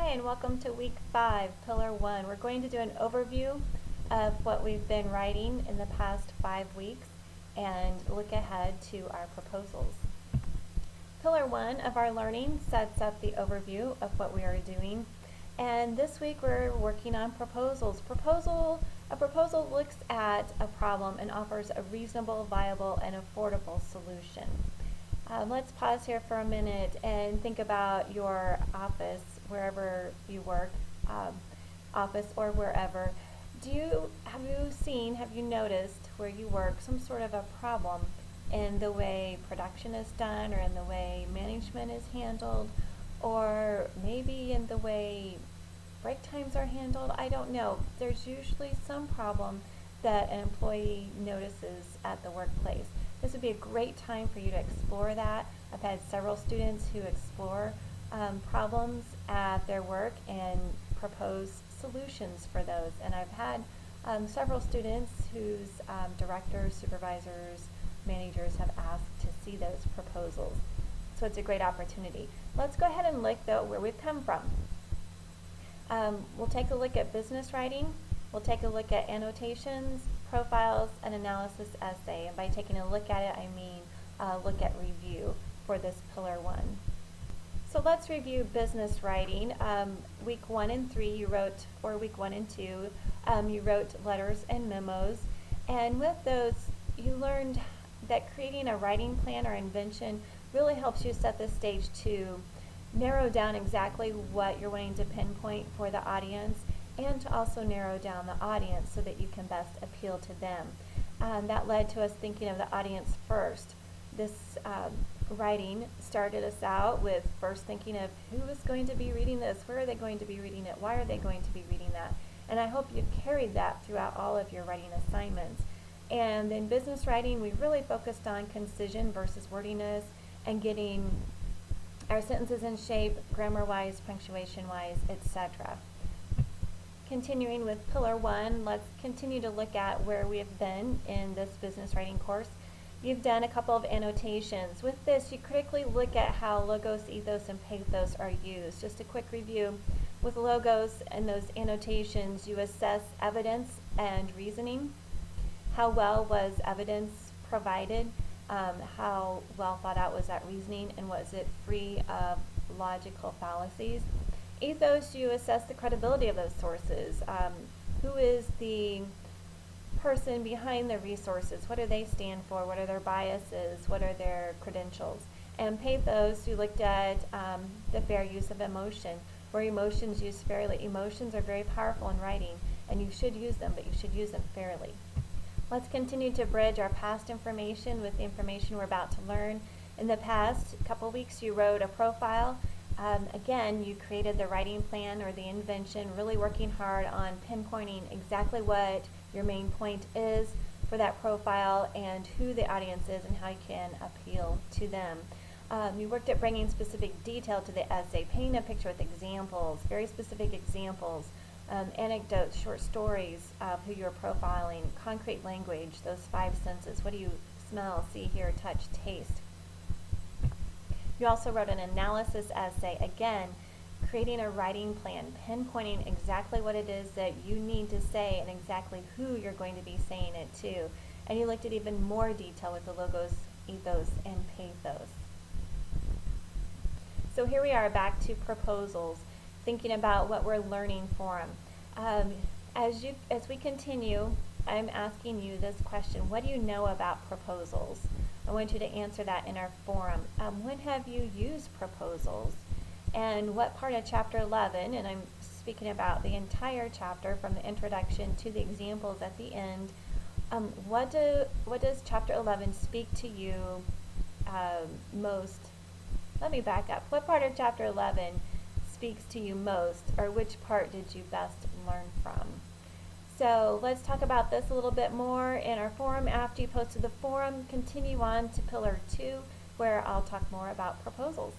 Hi, and welcome to week 5, Pillar 1. We're going to do an overview of what we've been writing in the past 5 weeks and look ahead to our proposals. Pillar 1 of our learning sets up the overview of what we are doing, and this week we're working on proposals. A proposal looks at a problem and offers a reasonable, viable, and affordable solution. Let's pause here for a minute and think about your office, wherever you work, office or wherever. Have you noticed where you work some sort of a problem in the way production is done, or in the way management is handled, or maybe in the way break times are handled? I don't know. There's usually some problem that an employee notices at the workplace. This would be a great time for you to explore that. I've had several students who explore problems at their work and propose solutions for those. And I've had several students whose directors, supervisors, managers have asked to see those proposals. So it's a great opportunity. Let's go ahead and look though where we've come from. We'll take a look at business writing. We'll take a look at annotations, profiles, and analysis essay. And by taking a look at it, I mean look at review for this Pillar 1. So let's review business writing. Week 1 and 3 you wrote, or week 1 and 2, you wrote letters and memos. And with those, you learned that creating a writing plan or invention really helps you set the stage to narrow down exactly what you're wanting to pinpoint for the audience, and to also narrow down the audience so that you can best appeal to them. That led to us thinking of the audience first. This writing started us out with first thinking of who is going to be reading this, where are they going to be reading it, why are they going to be reading that, and I hope you've carried that throughout all of your writing assignments. And in business writing, we really focused on concision versus wordiness and getting our sentences in shape, grammar-wise, punctuation-wise, etc. Continuing with Pillar 1, let's continue to look at where we have been in this business writing course. You've done a couple of annotations. With this, you critically look at how logos, ethos, and pathos are used. Just a quick review. With logos and those annotations, you assess evidence and reasoning. How well was evidence provided? How well thought out was that reasoning, and was it free of logical fallacies? Ethos, you assess the credibility of those sources. Who is the person behind the resources? What do they stand for? What are their biases? What are their credentials? And pathos, you looked at the fair use of emotion. Were emotions used fairly? Emotions are very powerful in writing, and you should use them, but you should use them fairly. Let's continue to bridge our past information with the information we're about to learn. In the past couple weeks, you wrote a profile. Again, you created the writing plan or the invention, really working hard on pinpointing exactly what your main point is for that profile and who the audience is and how you can appeal to them. You worked at bringing specific detail to the essay, painting a picture with examples, very specific examples, anecdotes, short stories of who you're profiling, concrete language, those 5 senses. What do you smell, see, hear, touch, taste? You also wrote an analysis essay, again, creating a writing plan, pinpointing exactly what it is that you need to say and exactly who you're going to be saying it to. And you looked at even more detail with the logos, ethos, and pathos. So here we are back to proposals, thinking about what we're learning for them. As we continue, I'm asking you this question: what do you know about proposals? I want you to answer that in our forum. When have you used proposals? And what part of Chapter 11, and I'm speaking about the entire chapter from the introduction to the examples at the end, what does Chapter 11 speak to you most? Let me back up. What part of Chapter 11 speaks to you most, or which part did you best learn from? So let's talk about this a little bit more in our forum. After you post to the forum, continue on to Pillar 2, where I'll talk more about proposals.